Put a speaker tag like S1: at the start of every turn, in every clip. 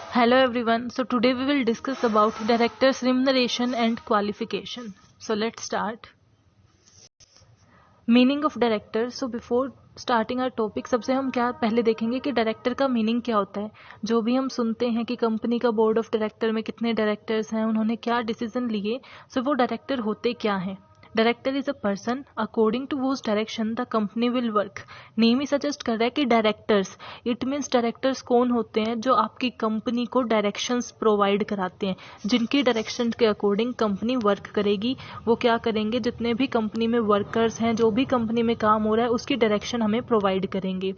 S1: Hello everyone. So today we will discuss about director's remuneration and qualification. So let's start. Meaning of director. So before starting our topic सबसे हम क्या पहले देखेंगे कि director का meaning क्या होता है. जो भी हम सुनते हैं कि कंपनी का बोर्ड ऑफ डायरेक्टर में कितने डायरेक्टर्स हैं, उन्होंने क्या डिसीजन लिए, सो वो डायरेक्टर होते क्या हैं. Director is a person according to whose direction the company will work. Name ही सजेस्ट कर रहा है कि डायरेक्टर्स, इट मीन्स डायरेक्टर्स कौन होते हैं जो आपकी कंपनी को डायरेक्शंस प्रोवाइड कराते हैं, जिनकी डायरेक्शन के अकॉर्डिंग कंपनी वर्क करेगी. वो क्या करेंगे, जितने भी कंपनी में वर्कर्स हैं, जो भी कंपनी में काम हो रहा है, उसकी डायरेक्शन हमें प्रोवाइड करेंगे.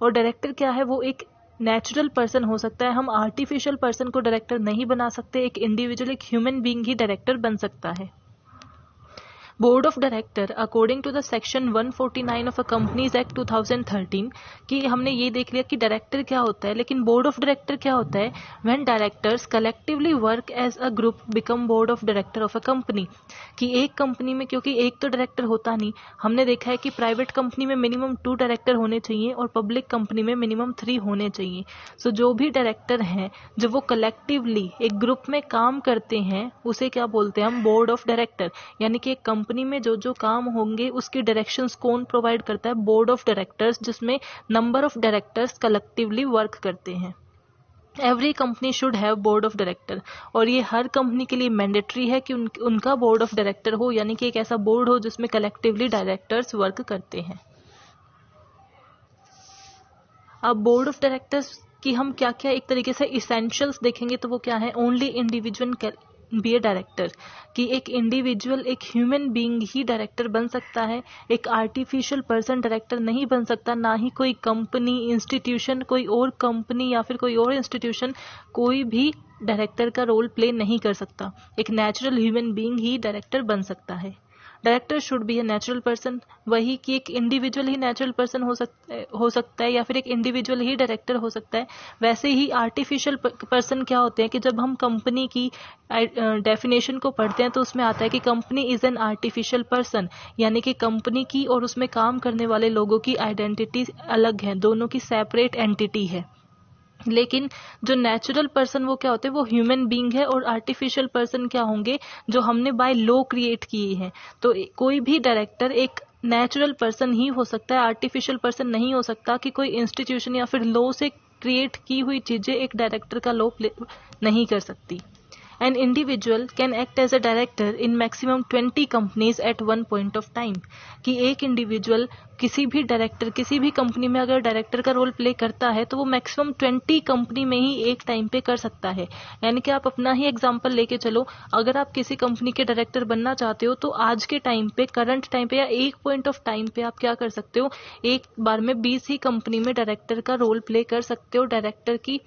S1: और डायरेक्टर क्या है, वो एक नेचुरल पर्सन हो सकता है. हम आर्टिफिशियल पर्सन को डायरेक्टर नहीं बना सकते. एक इंडिविजुअल, एक ह्यूमन बीइंग ही डायरेक्टर बन सकता है. Board of director according to the section 149 of a companies act 2013 कि हमने ये देख लिया कि डायरेक्टर क्या होता है, लेकिन बोर्ड ऑफ डायरेक्टर क्या होता है. When directors collectively work as a group become board of director of a company. कि एक कंपनी में, क्योंकि एक तो डायरेक्टर होता नहीं, हमने देखा है कि प्राइवेट कंपनी में मिनिमम 2 डायरेक्टर होने चाहिए और पब्लिक कंपनी में मिनिमम 3 होने चाहिए. सो जो भी डायरेक्टर हैं, जब वो कलेक्टिवली एक ग्रुप में काम करते हैं, उसे क्या बोलते हैं हम, बोर्ड ऑफ डायरेक्टर. यानी कि एक कंपनी में जो जो काम होंगे उसकी डायरेक्शंस कौन प्रोवाइड करता है, बोर्ड ऑफ डायरेक्टर्स, जिसमें number of directors collectively work करते हैं. Every company should have board of director. और ये हर कंपनी के लिए मैंडेटरी है कि उनका बोर्ड ऑफ डायरेक्टर हो, यानी कि एक ऐसा बोर्ड हो जिसमें कलेक्टिवली डायरेक्टर्स वर्क करते हैं. अब बोर्ड ऑफ डायरेक्टर्स की हम क्या क्या एक तरीके से इसेंशियल्स देखेंगे तो वो क्या है. Only individual be a director. कि एक इंडिविजुअल, एक ह्यूमन बीइंग ही डायरेक्टर बन सकता है. एक आर्टिफिशियल पर्सन डायरेक्टर नहीं बन सकता. ना ही कोई कंपनी, इंस्टीट्यूशन, कोई और कंपनी या फिर कोई और इंस्टीट्यूशन, कोई भी डायरेक्टर का रोल प्ले नहीं कर सकता. एक नेचुरल ह्यूमन बीइंग ही डायरेक्टर बन सकता है. Director should be a natural person. वही कि एक इंडिविजुअल ही नेचुरल पर्सन हो सकता है या फिर एक इंडिविजुअल ही डायरेक्टर हो सकता है. वैसे ही आर्टिफिशियल पर्सन क्या होते हैं कि जब हम कंपनी की डेफिनेशन को पढ़ते हैं तो उसमें आता है कि company is an artificial person. यानी कि कंपनी की और उसमें काम करने वाले लोगों की आइडेंटिटी अलग है, दोनों की सेपरेट एंटिटी है. लेकिन जो नेचुरल पर्सन वो क्या होते हैं, वो ह्यूमन बीइंग है. और आर्टिफिशियल पर्सन क्या होंगे, जो हमने बाय लॉ क्रिएट किए हैं. तो कोई भी डायरेक्टर एक नेचुरल पर्सन ही हो सकता है, आर्टिफिशियल पर्सन नहीं हो सकता. कि कोई इंस्टीट्यूशन या फिर लॉ से क्रिएट की हुई चीजें एक डायरेक्टर का लॉ प्ले नहीं कर सकती. An individual can act as a director in maximum 20 companies at one point of time. कि एक इंडिविजुअल किसी भी डायरेक्टर, किसी भी कंपनी में अगर डायरेक्टर का रोल प्ले करता है तो वो मैक्सिमम 20 कंपनी में ही एक टाइम पे कर सकता है. यानी कि आप अपना ही एग्जांपल लेके चलो, अगर आप किसी कंपनी के डायरेक्टर बनना चाहते हो तो आज के टाइम पे, करंट टाइम पे या एक पॉइंट ऑफ टाइम पे आप क्या कर सकते हो, एक बार में 20 ही कंपनी में डायरेक्टर का रोल प्ले कर सकते हो, डायरेक्टर की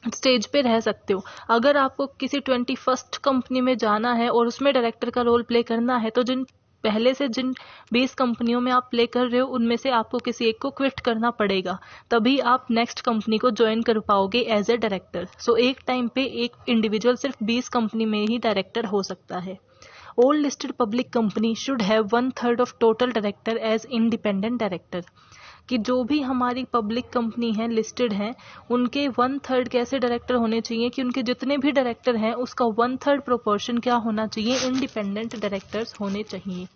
S1: स्टेज पे रह सकते हो. अगर आपको किसी 21st कंपनी में जाना है और उसमें डायरेक्टर का रोल प्ले करना है तो जिन 20 कंपनियों में आप प्ले कर रहे हो उनमें से आपको किसी एक को क्विट करना पड़ेगा, तभी आप नेक्स्ट कंपनी को ज्वाइन कर पाओगे एज ए डायरेक्टर. सो एक टाइम पे एक इंडिविजुअल सिर्फ 20 कंपनी में ही डायरेक्टर हो सकता है. All listed public company should have 1/3 of total director as independent director. कि जो भी हमारी पब्लिक कंपनी है, लिस्टेड है, उनके 1/3 कैसे डायरेक्टर होने चाहिए कि उनके जितने भी डायरेक्टर हैं उसका 1/3 प्रोपोर्शन क्या होना चाहिए, इंडिपेंडेंट डायरेक्टर्स होने चाहिए.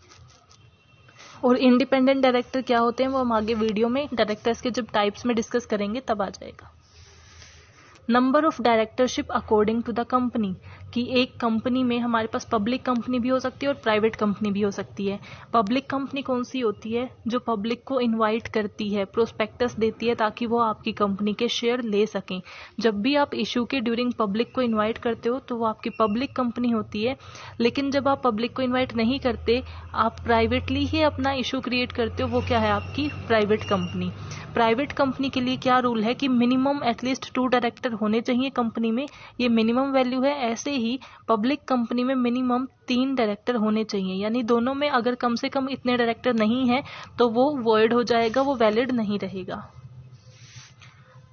S1: और इंडिपेंडेंट डायरेक्टर क्या होते हैं वो हम आगे वीडियो में डायरेक्टर्स के जब टाइप्स में डिस्कस करेंगे तब आ जाएगा. Number of directorship according to the company. कि एक कंपनी में हमारे पास पब्लिक कंपनी भी हो सकती है और प्राइवेट कंपनी भी हो सकती है. पब्लिक कंपनी कौन सी होती है, जो पब्लिक को इनवाइट करती है, प्रोस्पेक्टस देती है ताकि वो आपकी कंपनी के शेयर ले सकें. जब भी आप इशू के ड्यूरिंग पब्लिक को इनवाइट करते हो तो वो आपकी पब्लिक कंपनी होती है. लेकिन जब आप पब्लिक को इनवाइट नहीं करते, आप प्राइवेटली ही अपना इशू क्रिएट करते हो, वो क्या है, आपकी प्राइवेट कंपनी. प्राइवेट कंपनी के लिए क्या रूल है कि मिनिमम एटलीस्ट 2 डायरेक्टर होने चाहिए कंपनी में, ये मिनिमम वैल्यू है. ऐसे ही पब्लिक कंपनी में मिनिमम 3 डायरेक्टर होने चाहिए. यानी दोनों में अगर कम से कम इतने डायरेक्टर नहीं है तो वो वॉइड हो जाएगा, वो वैलिड नहीं रहेगा.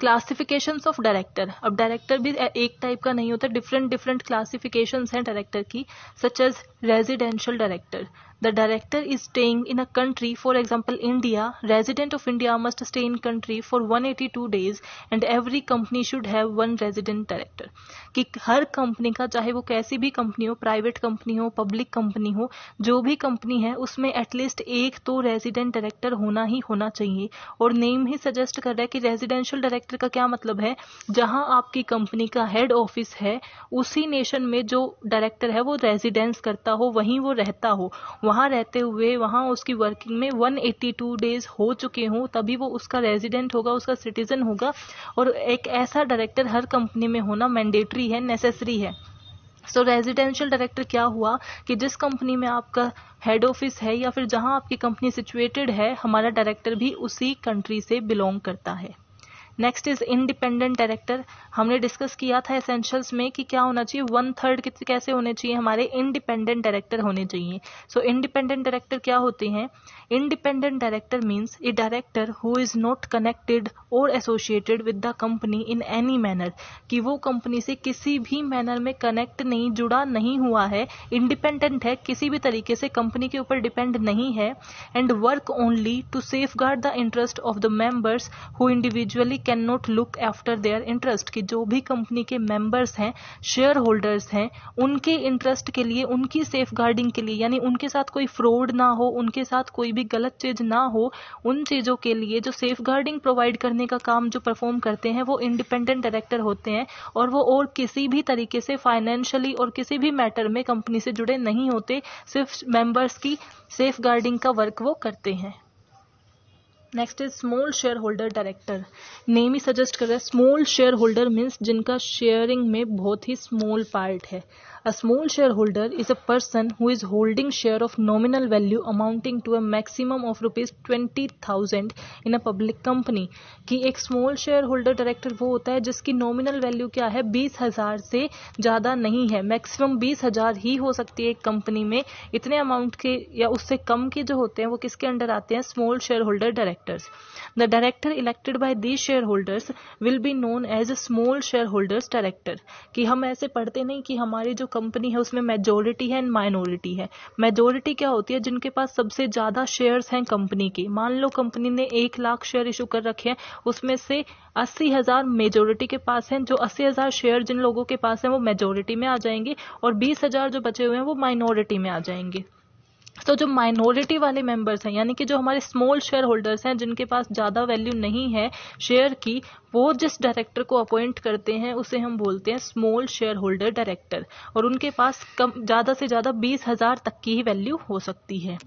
S1: Classifications of director. अब डायरेक्टर भी एक टाइप का नहीं होता, डिफरेंट क्लासिफिकेशंस हैं डायरेक्टर की. Such as residential director. the director is staying in a country, for example India, resident of India must stay in country for 182 days and every company should have one resident director. कि हर company का, चाहे वो कैसी भी company हो, private company हो, public company हो, जो भी कंपनी है उसमें एटलीस्ट एक तो रेजिडेंट डायरेक्टर होना ही होना चाहिए. और नेम ही सजेस्ट कर रहा है कि रेजिडेंशियल डायरेक्टर का क्या मतलब है, जहां आपकी कंपनी का हेड ऑफिस है उसी नेशन में जो डायरेक्टर है वो रेजिडेंस करता हो, वहीं वो रहता हो, वहां रहते हुए वहां उसकी वर्किंग में 182 डेज हो चुके हों, तभी वो उसका रेजिडेंट होगा, उसका सिटीजन होगा. और एक ऐसा डायरेक्टर हर कंपनी में होना मैंडेटरी है, नेसेसरी है. सो रेजिडेंशियल डायरेक्टर क्या हुआ कि जिस कंपनी में आपका हेड ऑफिस है या फिर जहां आपकी कंपनी सिचुएटेड है, हमारा डायरेक्टर भी उसी कंट्री से बिलोंग करता है. Next is independent director. हमने डिस्कस किया था एसेंशियल्स में कि क्या होना चाहिए, 1/3 कैसे होने चाहिए, हमारे इंडिपेंडेंट डायरेक्टर होने चाहिए. सो इंडिपेंडेंट डायरेक्टर क्या होते हैं? Independent director means a director who is not connected और associated with the company in any manner, कि वो कंपनी से किसी भी मैनर में कनेक्ट नहीं, जुड़ा नहीं हुआ है, इंडिपेंडेंट है, किसी भी तरीके से कंपनी के ऊपर डिपेंड नहीं है. And work only to safeguard the interest of the members who individually can not look after their interest, कि जो भी कंपनी के मेंबर्स हैं, शेयर होल्डर्स हैं, उनके इंटरेस्ट के लिए, उनकी सेफ गार्डिंग के लिए, यानी उनके साथ कोई फ्रॉड ना हो, उनके साथ कोई भी गलत चीज ना हो, उन चीजों के लिए जो सेफ गार्डिंग प्रोवाइड करने का काम जो परफॉर्म करते हैं वो इंडिपेंडेंट डायरेक्टर होते हैं. और वो और किसी भी तरीके से फाइनेंशियली और किसी भी मैटर में कंपनी से जुड़े नहीं होते, सिर्फ मेंबर्स की सेफ गार्डिंग का वर्क वो करते हैं. Next is small share holder director. Name ही सजेस्ट कर रहा है, स्मॉल शेयर होल्डर मीन्स जिनका शेयरिंग में बहुत ही स्मॉल पार्ट है. A small shareholder is a person who is holding share of nominal value amounting to a maximum of ₹20,000 in a public company. कि एक स्मॉल शेयर होल्डर डायरेक्टर वो होता है जिसकी नॉमिनल वैल्यू क्या है, 20,000 से ज़्यादा नहीं है, मैक्सिमम 20,000 ही हो सकती है एक कंपनी में. इतने अमाउंट के या उससे कम के जो होते हैं वो किसके अंडर आते हैं, small share holder directors. The director elected by these share holders will be known as a small share holders director. कि हम ऐसे पढ़ते नहीं कि हमारी जो कंपनी है उसमें मेजोरिटी है एंड माइनॉरिटी है. मेजोरिटी क्या होती है, जिनके पास सबसे ज्यादा शेयर्स हैं कंपनी के. मान लो कंपनी ने 1 लाख शेयर इशू कर रखे हैं, उसमें से 80,000 मेजोरिटी के पास हैं. जो 80,000 शेयर जिन लोगों के पास हैं वो मेजोरिटी में आ जाएंगे और 20,000 जो बचे हुए हैं वो माइनॉरिटी में आ जाएंगे. तो जो माइनॉरिटी वाले मेंबर्स हैं, यानी कि जो हमारे स्मॉल शेयर होल्डर्स हैं जिनके पास ज़्यादा वैल्यू नहीं है शेयर की, वो जिस डायरेक्टर को अपॉइंट करते हैं उसे हम बोलते हैं स्मॉल शेयर होल्डर डायरेक्टर. और उनके पास कम ज़्यादा से ज़्यादा 20,000 तक की ही वैल्यू हो सकती है.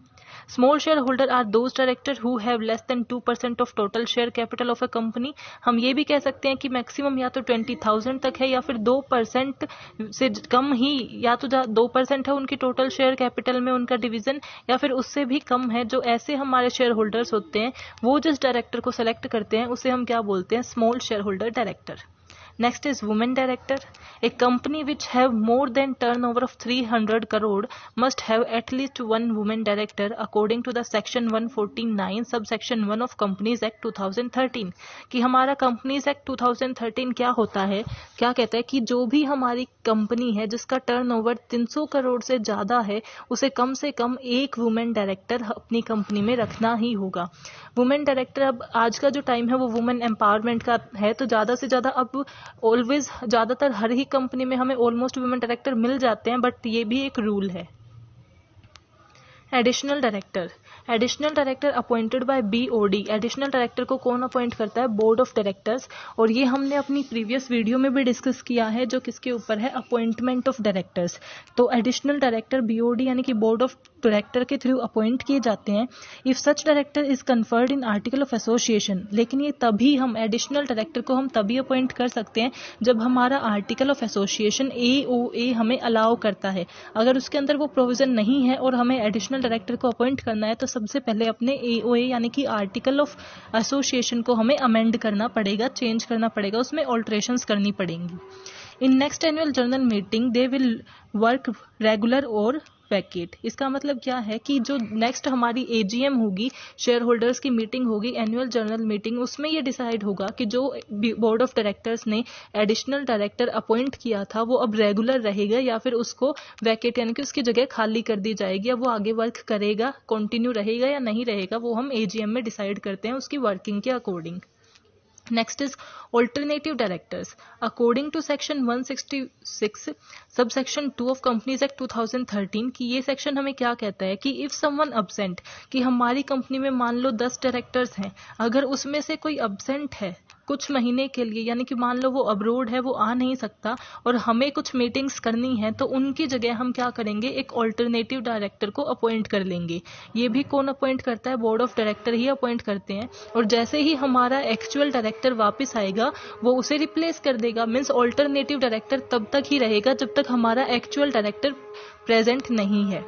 S1: Small share holder are those director who have less than 2% of total share capital of a company. हम ये भी कह सकते हैं कि मैक्सिमम या तो 20,000 तक है या फिर 2% से कम ही, या तो 2% है उनकी टोटल शेयर कैपिटल में उनका डिवीजन, या फिर उससे भी कम है. जो ऐसे हमारे शेयर होल्डर्स होते हैं वो जिस डायरेक्टर को सेलेक्ट करते हैं उसे हम क्या बोलते हैं, small share holder director. Next is women director. A company which have more than turnover of 300 crore must have at least one woman director according to the section 149 subsection 1 of Companies Act 2013. कि हमारा Companies Act 2013 क्या होता है, क्या कहता है कि जो भी हमारी कंपनी है जिसका टर्नओवर 300 करोड़ से ज़्यादा है उसे कम से कम एक वुमेन डायरेक्टर अपनी कंपनी में रखना ही होगा. वुमेन डायरेक्टर, अब आज का जो टाइम है वो वुमेन एम्पावरमेंट का है, तो ज़्यादा से ज़्यादा अब ऑलवेज ज़्यादातर हर ही कंपनी में हमें ऑलमोस्ट वुमेन डायरेक्टर मिल जाते हैं, बट ये भी एक रूल है. Additional director. Additional director appointed by BOD. Additional director को कौन अपॉइंट करता है, बोर्ड ऑफ डायरेक्टर्स. और ये हमने अपनी प्रीवियस वीडियो में भी डिस्कस किया है जो किसके ऊपर है, अपॉइंटमेंट ऑफ डायरेक्टर्स. तो एडिशनल डायरेक्टर BOD यानी कि बोर्ड ऑफ डायरेक्टर के थ्रू अपॉइंट किए जाते हैं. If such director is conferred in article of association. लेकिन ये तभी हम एडिशनल डायरेक्टर को हम तभी अपॉइंट कर सकते हैं जब हमारा आर्टिकल ऑफ एसोसिएशन AOA हमें अलाउ करता है. अगर उसके अंदर वो प्रोविजन नहीं है और हमें एडिशनल डायरेक्टर को अपॉइंट करना है तो सबसे पहले अपने AOA यानी कि आर्टिकल ऑफ एसोसिएशन को हमें अमेंड करना पड़ेगा, चेंज करना पड़ेगा, उसमें ऑल्ट्रेशंस करनी पड़ेंगी. In next annual general meeting they will work regular और वैकेट। इसका मतलब क्या है कि जो नेक्स्ट हमारी एजीएम होगी, शेयर होल्डर्स की मीटिंग होगी, एनुअल जनरल मीटिंग, उसमें ये डिसाइड होगा कि जो बोर्ड ऑफ डायरेक्टर्स ने एडिशनल डायरेक्टर अपॉइंट किया था वो अब रेगुलर रहेगा या फिर उसको वैकेट यानी कि उसकी जगह खाली कर दी जाएगी, या वो आगे वर्क करेगा, कंटिन्यू रहेगा या नहीं रहेगा, वो हम एजीएम में डिसाइड करते हैं उसकी वर्किंग के according. Next is alternative directors. According to section 166 subsection 2 of Companies Act 2013 कि ये सेक्शन हमें क्या कहता है कि if someone absent, कि हमारी कंपनी में मान लो 10 डायरेक्टर्स हैं, अगर उसमें से कोई अब्सेंट है कुछ महीने के लिए, यानी कि मान लो वो अब्रोड है, वो आ नहीं सकता और हमें कुछ मीटिंग्स करनी है, तो उनकी जगह हम क्या करेंगे, एक ऑल्टरनेटिव डायरेक्टर को अपॉइंट कर लेंगे। ये भी कौन अपॉइंट करता है, बोर्ड ऑफ डायरेक्टर ही अपॉइंट करते हैं। और जैसे ही हमारा एक्चुअल डायरेक्टर वापस आएगा वो उसे रिप्लेस कर देगा। मीन्स ऑल्टरनेटिव डायरेक्टर तब तक ही रहेगा जब तक हमारा एक्चुअल डायरेक्टर प्रेजेंट नहीं है।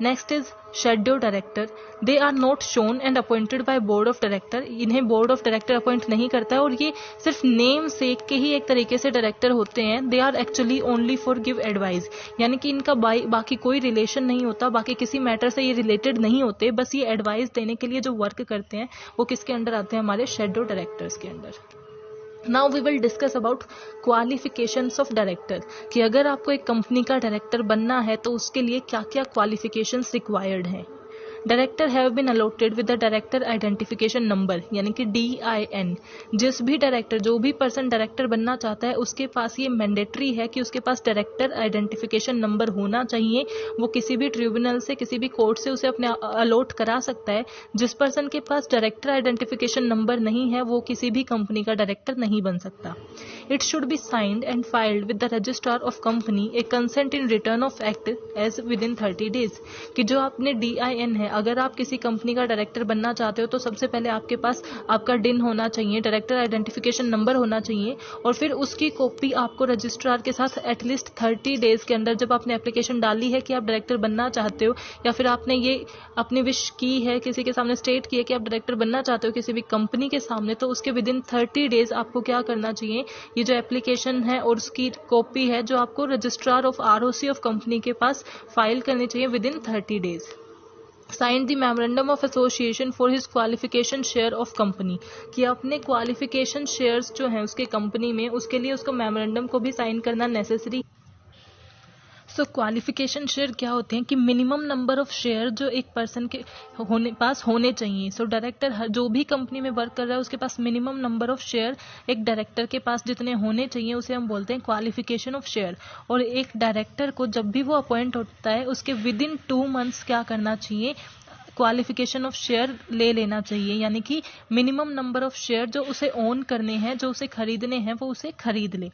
S1: Next is schedule director. They are not shown and appointed by board of director. इन्हें बोर्ड ऑफ डायरेक्टर अपॉइंट नहीं करता है और ये सिर्फ नेम सेक के ही एक तरीके से डायरेक्टर होते हैं। They are actually only for give advice, यानी कि इनका बाकी कोई रिलेशन नहीं होता, बाकी किसी मैटर से ये रिलेटेड नहीं होते, बस ये एडवाइस देने के लिए जो वर्क करते हैं वो किसके अंडर आते हैं, हमारे शेड्यूल डायरेक्टर्स के under. Now we will discuss about qualifications of director, कि अगर आपको एक कंपनी का डायरेक्टर बनना है तो उसके लिए क्या क्या क्वालिफिकेशंस रिक्वायर्ड हैं। Director have been allotted with the director identification number, यानी कि DIN। जिस भी डायरेक्टर, जो भी पर्सन डायरेक्टर बनना चाहता है उसके पास ये मैंडेटरी है कि उसके पास डायरेक्टर आइडेंटिफिकेशन नंबर होना चाहिए। वो किसी भी ट्रिब्यूनल से, किसी भी कोर्ट से उसे अपने अलॉट करा सकता है। जिस पर्सन के पास डायरेक्टर आइडेंटिफिकेशन नंबर नहीं है वो किसी भी कंपनी का डायरेक्टर नहीं बन सकता। It should be signed and filed with the registrar of company a consent in return of act as within 30 days. कि जो आपने DIN है, अगर आप किसी कंपनी का डायरेक्टर बनना चाहते हो तो सबसे पहले आपके पास आपका DIN होना चाहिए, डायरेक्टर आइडेंटिफिकेशन नंबर होना चाहिए, और फिर उसकी कॉपी आपको रजिस्ट्रार के साथ एटलीस्ट 30 डेज के अंदर, जब आपने एप्लीकेशन डाली है कि आप डायरेक्टर बनना चाहते हो या फिर आपने ये अपनी विश की है, किसी के सामने स्टेट की है कि आप डायरेक्टर बनना चाहते हो किसी भी कंपनी के सामने, तो उसके विद इन 30 डेज आपको क्या करना चाहिए, ये जो एप्लीकेशन है और उसकी कॉपी है जो आपको registrar of ROC of company के पास फाइल करनी चाहिए within 30 days. Sign the memorandum of association for his qualification share of company, कि अपने क्वालिफिकेशन शेयर्स जो हैं उसके कंपनी में, उसके लिए उसको मेमोरेंडम को भी साइन करना नेसेसरी। सो क्वालिफिकेशन शेयर क्या होते हैं कि मिनिमम नंबर ऑफ शेयर जो एक पर्सन के पास होने चाहिए। सो डायरेक्टर जो भी कंपनी में वर्क कर रहा है उसके पास मिनिमम नंबर ऑफ शेयर एक डायरेक्टर के पास जितने होने चाहिए उसे हम बोलते हैं क्वालिफिकेशन ऑफ शेयर। और एक डायरेक्टर को जब भी वो अपॉइंट होता है उसके विद इन 2 मंथ्स क्या करना चाहिए, क्वालिफिकेशन ऑफ शेयर ले लेना चाहिए, यानी कि मिनिमम नंबर ऑफ शेयर जो उसे ओन करने हैं, जो उसे खरीदने हैं, वो उसे खरीद ले।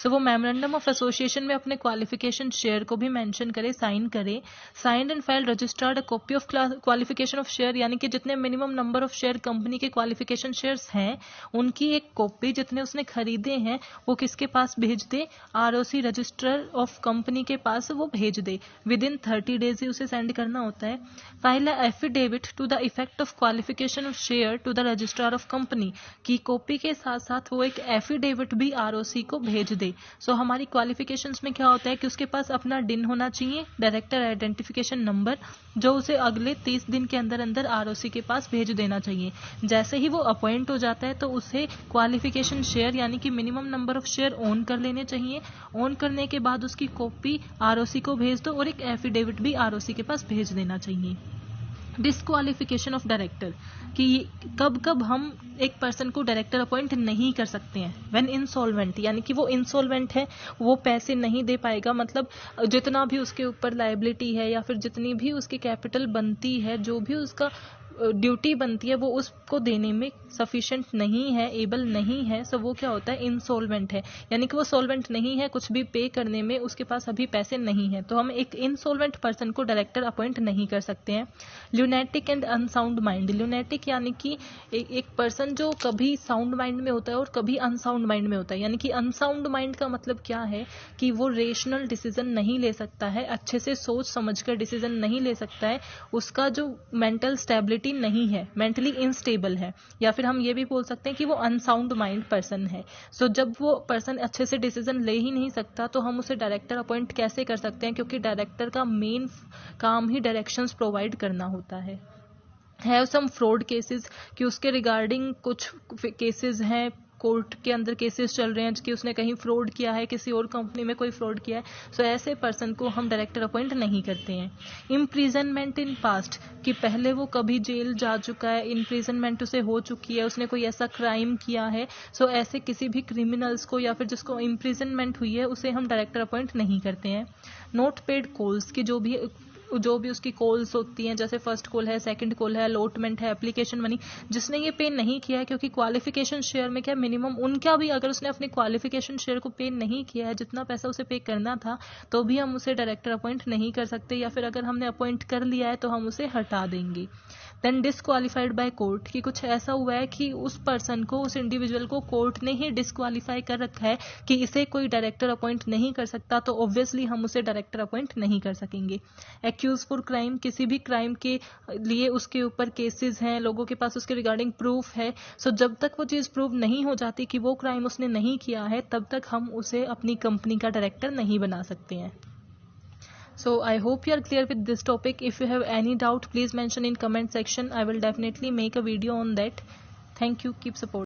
S1: सो वो मेमोरेंडम ऑफ एसोसिएशन में अपने क्वालिफिकेशन शेयर को भी मेंशन करे, साइन करे। Signed and filed registered a copy of qualification of share, यानी कि जितने minimum number of share company के क्वालिफिकेशन शेयर्स हैं उनकी एक कॉपी जितने उसने खरीदे हैं वो किसके पास भेज दे, ROC रजिस्ट्रार ऑफ कंपनी के पास वो भेज दे। विद इन 30 डेज ही उसे सेंड करना होता है। File affidavit to the effect of qualification of share to the registrar of company, की कॉपी के साथ साथ वो एक एफिडेविट भी ROC को भेज दे। सो हमारी क्वालिफिकेशंस में क्या होता है कि उसके पास अपना DIN होना चाहिए, डायरेक्टर आइडेंटिफिकेशन नंबर, जो उसे अगले 30 दिन के अंदर अंदर ROC के पास भेज देना चाहिए। जैसे ही वो अपॉइंट हो जाता है तो उसे क्वालिफिकेशन शेयर यानी कि minimum number of share own कर लेने चाहिए। ओन करने के बाद उसकी कॉपी ROC को भेज दो और एक एफिडेविट भी ROC के पास भेज देना चाहिए। डिस्क्वालिफिकेशन ऑफ डायरेक्टर, कि कब कब हम एक पर्सन को डायरेक्टर अपॉइंट नहीं कर सकते हैं। व्हेन इंसॉल्वेंट, यानी कि वो इंसॉल्वेंट है, वो पैसे नहीं दे पाएगा, मतलब जितना भी उसके ऊपर लायबिलिटी है या फिर जितनी भी उसकी कैपिटल बनती है, जो भी उसका ड्यूटी बनती है वो उसको देने में सफिशिएंट नहीं है, एबल नहीं है। सो वो क्या होता है, इंसॉल्वेंट है, यानी कि वो सॉल्वेंट नहीं है, कुछ भी पे करने में उसके पास अभी पैसे नहीं है, तो हम एक इंसॉल्वेंट पर्सन को डायरेक्टर अपॉइंट नहीं कर सकते हैं। Lunatic and unsound mind, lunatic यानी कि एक पर्सन जो कभी साउंड माइंड में होता है और कभी अनसाउंड माइंड में होता है। यानी कि अनसाउंड माइंड का मतलब क्या है कि वो रेशनल डिसीजन नहीं ले सकता है, अच्छे से सोच समझकर डिसीजन नहीं ले सकता है, उसका जो मेंटल स्टेबिलिटी स्टेबिलिटी नहीं है, मेंटली इनस्टेबल है, या फिर हम ये भी बोल सकते हैं कि वो अनसाउंड माइंड पर्सन है। सो जब वो पर्सन अच्छे से डिसीजन ले ही नहीं सकता तो हम उसे डायरेक्टर अपॉइंट कैसे कर सकते हैं, क्योंकि डायरेक्टर का मेन काम ही डायरेक्शंस प्रोवाइड करना होता है। हैव सम फ्रॉड केसेस, कि उसके रिगार्डिंग कुछ केसेस हैं, कोर्ट के अंदर केसेस चल रहे हैं कि उसने कहीं फ्रॉड किया है, किसी और कंपनी में कोई फ्रॉड किया है, सो ऐसे पर्सन को हम डायरेक्टर अपॉइंट नहीं करते हैं। इम्प्रिजनमेंट इन पास्ट, कि पहले वो कभी जेल जा चुका है, इम्प्रिजनमेंट उसे हो चुकी है, उसने कोई ऐसा क्राइम किया है, सो ऐसे किसी भी क्रिमिनल्स को या फिर जिसको इम्प्रिजनमेंट हुई है उसे हम डायरेक्टर अपॉइंट नहीं करते हैं। नॉट पेड कॉल्स, की जो भी उसकी कॉल्स होती हैं, जैसे फर्स्ट कॉल है, सेकंड कॉल है, अलॉटमेंट है, एप्लीकेशन मनी, जिसने ये पे नहीं किया है, क्योंकि क्वालिफिकेशन शेयर में क्या मिनिमम उनका भी, अगर उसने अपने क्वालिफिकेशन शेयर को पे नहीं किया है, जितना पैसा उसे पे करना था, तो भी हम उसे डायरेक्टर अपॉइंट नहीं कर सकते, या फिर अगर हमने अपॉइंट कर लिया है तो हम उसे हटा देंगे। देन डिसक्वालीफाइड बाय कोर्ट, कि कुछ ऐसा हुआ है कि उस पर्सन को, उस इंडिविजुअल को कोर्ट ने ही डिसक्वालीफाई कर रखा है कि इसे कोई डायरेक्टर अपॉइंट नहीं कर सकता, तो ऑब्वियसली हम उसे डायरेक्टर अपॉइंट नहीं कर सकेंगे। एक्यूज फॉर क्राइम, किसी भी क्राइम के लिए उसके ऊपर केसेस हैं, लोगों के पास उसके रिगार्डिंग प्रूफ है, सो जब तक वो चीज़ प्रूव नहीं हो जाती कि वो क्राइम उसने नहीं किया है, तब तक हम उसे अपनी कंपनी का डायरेक्टर नहीं बना सकते हैं। So I hope you are clear with this topic. If you have any doubt, please mention in comment section. I will definitely make a video on that. Thank you. Keep supporting.